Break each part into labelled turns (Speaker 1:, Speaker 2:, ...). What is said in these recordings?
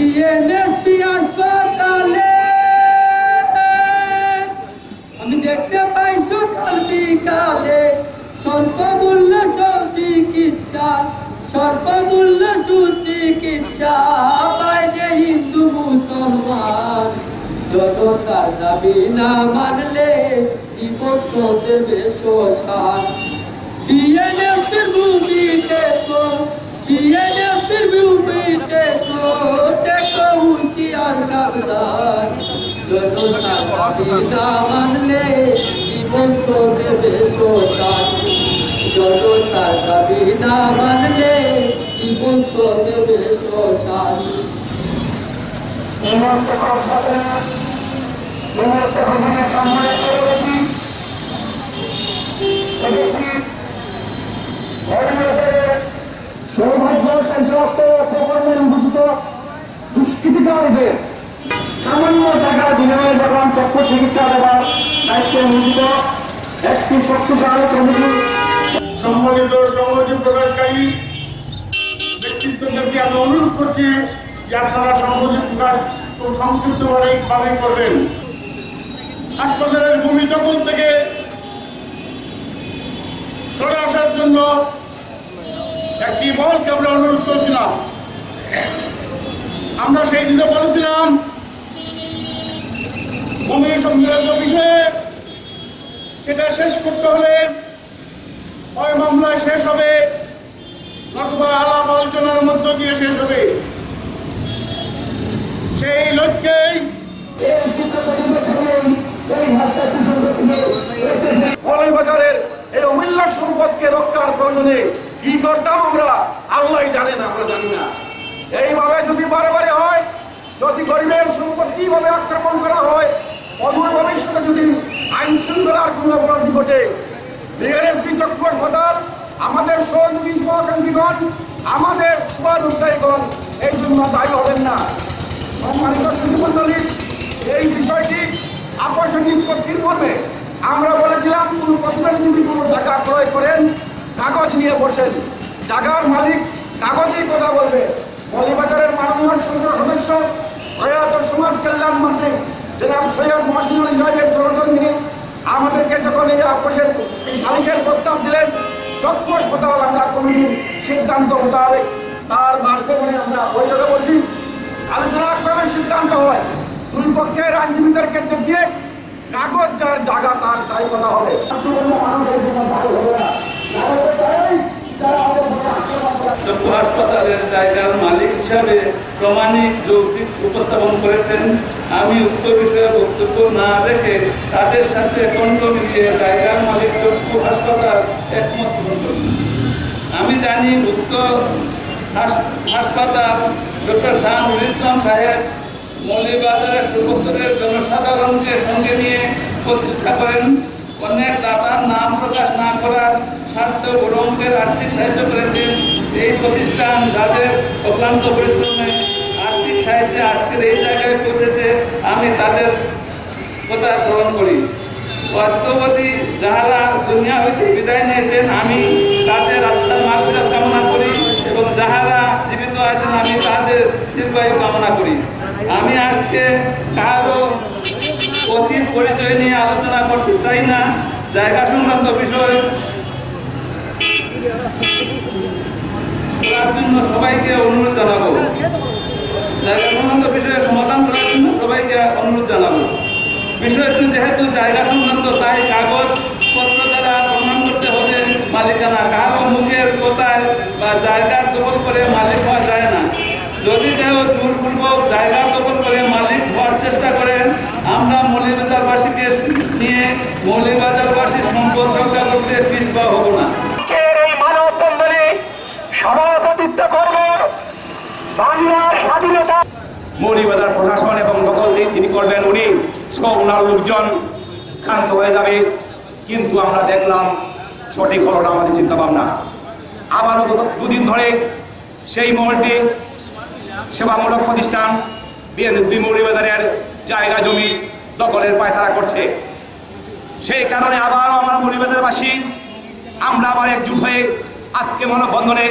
Speaker 1: ইএনএসপি হাসপাতালে আমি দেখতে পাই সকাল বিকালে স্বল্পমূল্য সুচিকিৎসা, স্বল্পমূল্য সুচিকিৎসা পায় যে হিন্দু মুসলমান। যত তার দাবি না মানলে জীবন তো দেবে শ্মশান। ইএনএসপির ভূমিতে তো, ইএনএসপির ভূমিতে তো দেখো হুঁশিয়ার সাবধান। যত তার দাবি না মানলে জীবন তো দেবে শ্মশান। যত তার দাবি না মানলে জীবন তো দেবে শ্মশান।
Speaker 2: সৌভাগ্য সেই সমস্ত প্রকল্পের উপযুক্ত দুষ্কৃতিকারীদের সামান্য টাকার বিনিময়ে যখন চক্ষু চিকিৎসা দেওয়ার দায়িত্বে নিয়োজিত একটি শক্তিশালী কমিটি
Speaker 3: সম্মানিত সংগঠন প্রকাশকারী ব্যক্তিত্বদেরকে আমি অনুরোধ করছি যে আপনারা সংগঠন প্রকাশ খুব সংক্ষিপ্তভাবে করবেন। হাসপাতালের ভূমি দখল থেকে সরে আসার জন্য একটি মহলকে আমরা অনুরোধ করেছিলাম। আমরা সেই দিনে বলেছিলাম ভূমি সংক্রান্ত বিষয়ে সেটা শেষ করতে হলে হয় মামলায় শেষ হবে নতুবা আলাপ আলোচনার মধ্য দিয়ে শেষ হবে। সেই লক্ষ্যেই
Speaker 2: মৌলভীবাজারের এই অমূল্য সম্পদকে রক্ষার প্রয়োজনে কি করতাম আমরা আল্লাহ জানেন, আমরা জানি না। এইভাবে যদি বারে বারে হয়, যদি গরিবের সম্পত্তি ভাবে আক্রমণ করা হয়, অদূর ভবিষ্যতে যদি আইন শৃঙ্খলার কোনো অবনতি ঘটে, বিএনএসপি চক্ষু হাসপাতাল আমাদের সহযোগী শুভাকাঙ্ক্ষীগণ, আমাদের শুভানুধ্যায়ীগণ এই জন্য দায়ী হবেন না। সম্মানিত সুধীমণ্ডলী, এই বিষয়টি আপোষে নিষ্পত্তির মর্মে আমরা বলেছিলাম কোনো প্রতিবেদন যদি কোনো টাকা ক্রয় করেন কাগজ নিয়ে বসেন, জায়গার মালিক কাগজেই কথা বলবে। মৌলভীবাজারের মাননীয় সংসদ সদস্য প্রয়াত সমাজ কল্যাণ মন্ত্রী জনাব সৈয়দ মহসিন আলী সাহেবের সহধর্মিনী আমাদেরকে যখন এই আপোষের এই সালিশের প্রস্তাব দিলেন, চক্ষু হাসপাতাল আমরা কমিটির সিদ্ধান্ত মোতাবেক তার বাসভবনে আমরা বৈঠকে বসি। আলোচনা ক্রমে সিদ্ধান্ত হয় দুই পক্ষের আইনজীবীদেরকে দেখিয়ে কাগজ যার জায়গা তার তাই কথা হবে।
Speaker 4: চক্ষু হাসপাতালের জায়গার মালিক হিসাবে প্রমাণিক যৌক্তিক উপস্থাপন করেছেন। আমি উক্ত বিষয়ে বক্তব্য না রেখে তাদের সাথে কণ্ঠ মিলিয়ে জায়গার মালিক চক্ষু হাসপাতাল একমত পোষণ করেন। আমি জানি উক্ত হাসপাতাল ডক্টর শাহনুল ইসলাম সাহেব মৌলভীবাজারের সর্বস্তরের জনসাধারণকে সঙ্গে নিয়ে প্রতিষ্ঠা করেন। অনেক দাতার নাম প্রকাশ না করার স্বার্থ গৌরবের আর্থিক সাহায্য করেছেন। এই প্রতিষ্ঠান যাদের অক্লান্ত পরিশ্রমে আর্থিক সাহায্যে আজকের এই জায়গায় পৌঁছেছে, আমি তাদের কথা স্মরণ করি। অদ্যবধি যাহারা দুনিয়া হইতে বিদায় নিয়েছেন, আমি তাদের আত্মার মাগফিরাত কামনা করি এবং যাহারা জীবিত আছেন আমি তাদের দীর্ঘায়ু কামনা করি। আমি আজকে কারো অতীত পরিচয় নিয়ে আলোচনা করতে চাই না। জায়গা সংক্রান্ত বিষয় করার জন্য সবাইকে অনুরোধ জানাবো। জায়গা সংক্রান্ত বিষয়ে সমাধান করার জন্য সবাইকে অনুরোধ জানাবো। বিষয়টি যেহেতু জায়গা সংক্রান্ত, তাই কাগজপত্র দ্বারা প্রমাণ করতে হবে মালিকানা। কারো মুখের কথায় বা জায়গার দখল করে মালিক হওয়া যায় না। যদি কেউ জোরপূর্বক জায়গা দখল করে মালিক হওয়ার চেষ্টা করেন, আমরা মৌলভীবাজারবাসীকে নিয়ে মৌলভীবাজারবাসীর সম্পদ রক্ষা করতে পিছপা হব না।
Speaker 2: এই মানববন্ধনে সভাপতিত্ব করবেন বাংলার স্বাধীনতা
Speaker 5: মৌলভীবাজার প্রশাসন এবং দখল দিয়ে তিনি করবেন, উনি সব ওনার লোকজন ক্ষান্ত হয়ে যাবে। কিন্তু আমরা দেখলাম সঠিক হলো না আমাদের চিন্তা ভাবনা। আবারও গত দুদিন ধরে সেই মহলটি সেবামূলক প্রতিষ্ঠান বিএনএসপি মৌলভীবাজারের জায়গা জমি দখলের পায়তারা করছে। সেই কারণে আবারও আমরা মৌলভীবাজারবাসী আমরা আবার একজুট হয়ে আজকে মানববন্ধনে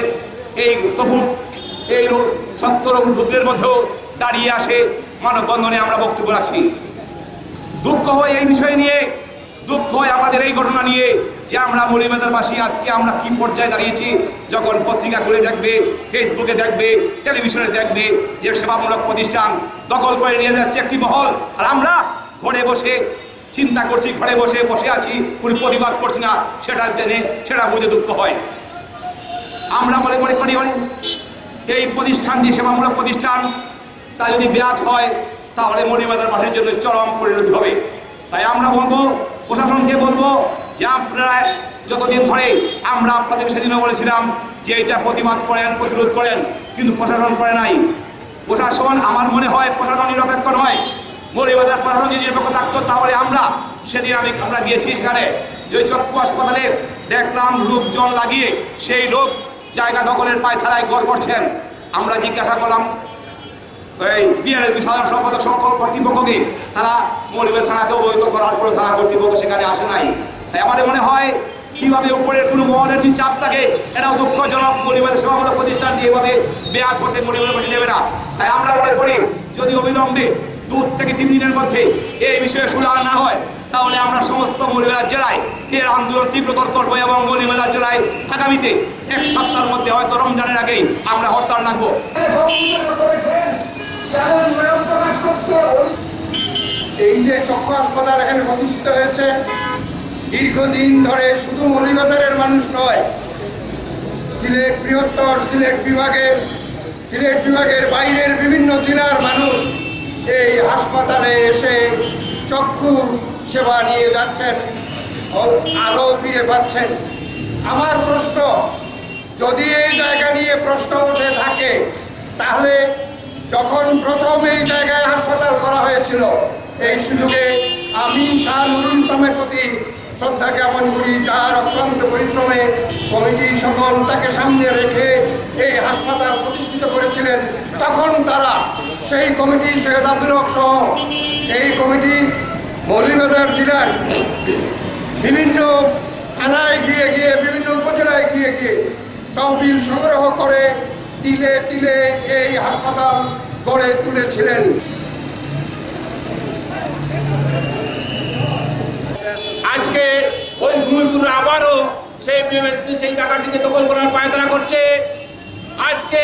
Speaker 5: এই তবুক এই সত্য রুদ্রের মধ্যেও দাঁড়িয়ে আসে মানববন্ধনে আমরা বক্তব্য রাখছি। দুঃখ হয় এই বিষয় নিয়ে, দুঃখ হয় আমাদের এই ঘটনা নিয়ে যে আমরা মৌলভীবাজারবাসী আজকে আমরা কি পর্যায়ে দাঁড়িয়েছি। যখন পত্রিকা খুলে দেখবে, ফেসবুকে দেখবে, টেলিভিশনে দেখবে যে সেবামূলক প্রতিষ্ঠান দখল করে নিয়ে যাচ্ছে একটি মহল, আর আমরা ঘরে বসে চিন্তা করছি, ঘরে বসে আছি, কোনো প্রতিবাদ করছি না, সেটা জেনে সেটা বুঝে দুঃখ হয়। আমরা মনে করি এই প্রতিষ্ঠানটি সেবামূলক প্রতিষ্ঠান, তা যদি ব্যাহত হয় তাহলে মৌলভীবাজারবাসীর জন্য চরম পরিণতি হবে। তাই আমরা বলবো, প্রশাসনকে বলবো যে আপনারা যতদিন ধরে আমরা আপনাদের সেদিনও বলেছিলাম যে এটা প্রতিবাদ করেন, প্রতিরোধ করেন, কিন্তু প্রশাসন করে নাই। প্রশাসন, আমার মনে হয় প্রশাসন নিরপেক্ষ নয়। মৌলভীবাজার প্রশাসন যদি নিরপেক্ষ থাকতো তাহলে সেদিন আমরা গিয়েছি সেখানে যে চক্ষু হাসপাতালে দেখলাম লোকজন লাগিয়ে সেই লোক জায়গা দখলের পায়তারায় গড় করছেন। আমরা জিজ্ঞাসা করলাম এই বিএনপি সাধারণ সম্পাদক সকল কর্তৃপক্ষকে, তারা মৌলভীবাজার থানাকে অবহিত করার পরে থানা কর্তৃপক্ষ সেখানে আসে নাই। তাই আমাদের মনে হয় কিভাবে উপরের কোনো মহলের যে চাপ থাকে এটাও দুঃখজনক। মৌলভীবাজার সেবামূলক প্রতিষ্ঠানটি এভাবে বেয়াত করতে মৌলভীবাজার দেবে না। তাই আমরা মনে করি যদি অবিলম্বে 2 থেকে 3 দিনের মধ্যে এই বিষয়ে সুরাহা না হয় তাহলে আমরা সমস্ত মৌলভীবাজার জেলায় এর আন্দোলন তীব্রতর করবো এবং মৌলভীবাজার জেলায় আগামীতে 1 সপ্তাহের মধ্যে হয়তো রমজানের আগেই আমরা হরতাল রাখবো।
Speaker 3: এই যে চক্ষু হাসপাতাল এখানে প্রতিষ্ঠিত হয়েছে, দীর্ঘদিন ধরে শুধু মৌলভীবাজারের মানুষ নয়, সিলেট বৃহত্তর সিলেট বিভাগের বাইরের বিভিন্ন জেলার মানুষ এই হাসপাতালে এসে চক্ষু সেবা নিয়ে যাচ্ছেন, আলো ফিরে পাচ্ছেন। আমার প্রশ্ন, যদি এই জায়গা নিয়ে প্রশ্ন উঠে থাকে তাহলে যখন প্রথম এই জায়গায় হাসপাতাল করা হয়েছিল, এই সুযোগে আমি শাহ নুরুল ইসলামের প্রতি শ্রদ্ধা জ্ঞাপন করি, যার অক্লান্ত পরিশ্রমে কমিটি সকল তাকে সামনে রেখে এই হাসপাতাল প্রতিষ্ঠিত করেছিলেন। তখন তারা সেই কমিটি সৈয়দ আব্দুল হক সহ এই কমিটি মৌলভীবাজার জেলার বিভিন্ন থানায় গিয়ে বিভিন্ন উপজেলায় গিয়ে তহবিল সংগ্রহ করে তিলে তিলে এই হাসপাতাল গড়ে তুলেছিলেন।
Speaker 2: আজকে ওই ভূমিপুর আবারও সেই জায়গাটিকে দখল করার পায়তারা করছে। আজকে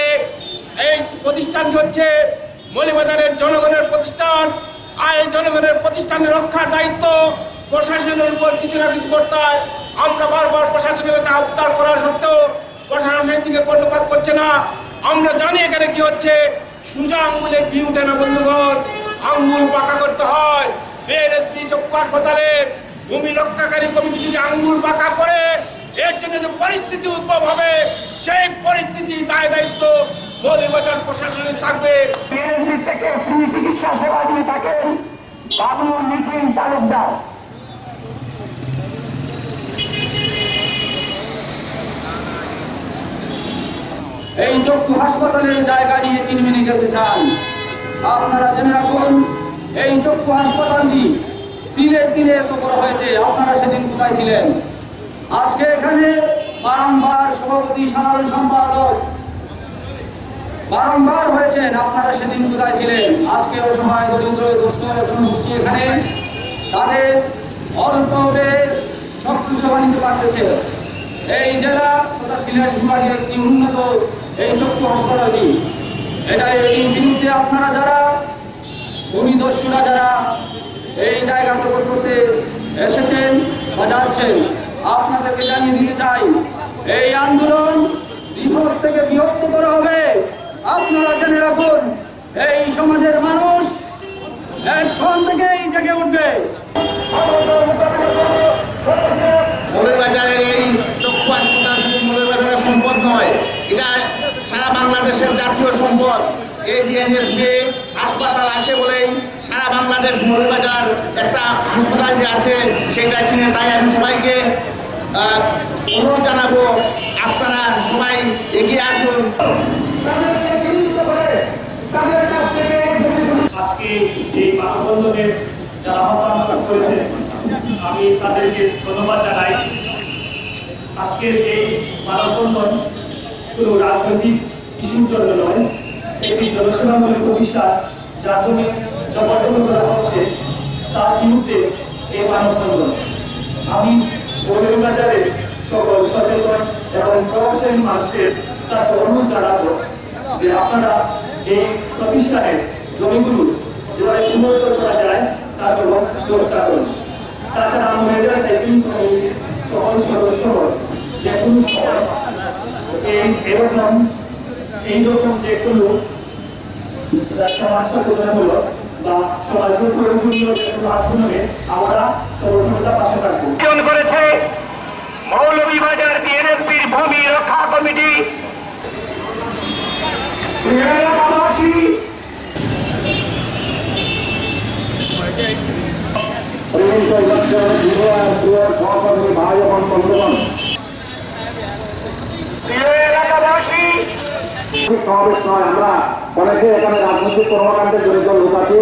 Speaker 2: এই প্রতিষ্ঠানটি হচ্ছে মৌলভীবাজারের জনগণের প্রতিষ্ঠান, আর এই জনগণের প্রতিষ্ঠানের রক্ষার দায়িত্ব প্রশাসনের উপর কিছু না কিছু করতে হয়। আমরা বারবার প্রশাসনের কাছে আবদার করার সত্ত্বেও প্রশাসনের দিকে কর্ণপাত করছে না। আমরা জানি এখানে কি হচ্ছে, সোজা আঙ্গুলে ঘি উঠে না বন্ধুগণ, আঙ্গুল বাঁকা করতে হয়। বিএনএসপি চক্ষু হাসপাতালের ভূমি রক্ষাকারী কমিটি যদি আঙ্গুল বাঁকা করে এর জন্য যে পরিস্থিতি উদ্ভব হবে, সেই পরিস্থিতি দায় দায়িত্ব মৌলভীবাজার প্রশাসনের থাকবে।
Speaker 6: বিএনপি থেকে ফ্রি চিকিৎসা সেবা দিয়ে থাকেন বাবুল নিখিল তালুকদার।
Speaker 1: এই চক্ষু হাসপাতালের জায়গা নিয়ে চিনমিনি খেলতে চান। আপনারা জেনে রাখুন, এই চক্ষু হাসপাতালটি তিলে তিলে এত বড় হয়েছে। আপনারা সেদিন কোথায় ছিলেন? আজকে এখানে বারংবার সভাপতি, সাধারণ সম্পাদক বারংবার হয়েছেন, আপনারা সেদিন কোথায় ছিলেন? আজকে অসহায় দরিদ্র দুস্থ গোষ্ঠী এখানে তাদের অল্প ব্যয়ে চক্ষু সেবা নিতে পারতেছে। এই জেলা তথা সিলেট বিভাগের একটি উন্নত এই চক্ষু হাসপাতালটি, এটা এর বিরুদ্ধে আপনারা যারা ভূমিদস্যুরা যারা এই জায়গা দখল করতে এসেছেন বা যাচ্ছেন, আপনাদেরকে জানিয়ে দিতে চাই এই আন্দোলন বৃহৎ থেকে বৃহত্তর হবে। আপনারা জেনে রাখুন, এই সমাজের মানুষ এখন থেকেই জেগে উঠবে।
Speaker 3: মৌলভীবাজারের এই চক্ষু হাসপাতাল শুধু মৌলভীবাজারের সম্পদ নয়, এটা সারা বাংলাদেশের জাতীয় সম্পদ। এই বিএনএসপি হাসপাতাল আছে বলেই সারা বাংলাদেশ মৌলভীবাজার একটা হাসপাতাল যে আছে সেটা চিনে। তাই আমি সবাইকে অনুরোধ জানাবো, আপনারা সবাই এগিয়ে আসুন।
Speaker 7: আজকে এই মানববন্ধনে যারা আহ্বান করেছে আমি তাদেরকে ধন্যবাদ জানাই। আজকের এই মানববন্ধন কোনো রাজনৈতিক শিশুর জন্য নয়, একটি জনসেবামূলক প্রতিষ্ঠান যার জমি জবরদখল করা হচ্ছে তার বিরুদ্ধে এই মানববন্ধন। আমি মৌলভীবাজারের সকল সচেতন এবং প্রভাবশালী মানুষদের কাছে অনুরোধ জানাবো যে আপনারা এই প্রতিষ্ঠানের জমিগুলো যেভাবে পুনরুদ্ধার করা যায় তার জন্য ব্যবস্থা করুন। তাছাড়া আমাদের সাইক্লিং কমিটির সকল সদস্য যে কোনো সময় এইরকম যে কোনো সমাজ সচেতনামূলক বা সমাজের প্রয়োজনীয় যে কোনো আন্দোলনে আমরা সর্বদা পাশে থাকবো।
Speaker 6: করেছে মৌলভীবাজার বিএনএসপির ভূমি রক্ষা কমিটি। ভাই এবং বন্ধুগণ, সমাবেশ নয়, আমরা অনেকে এখানে রাজনৈতিক কর্মকাণ্ডে জড়িত লোক আছি।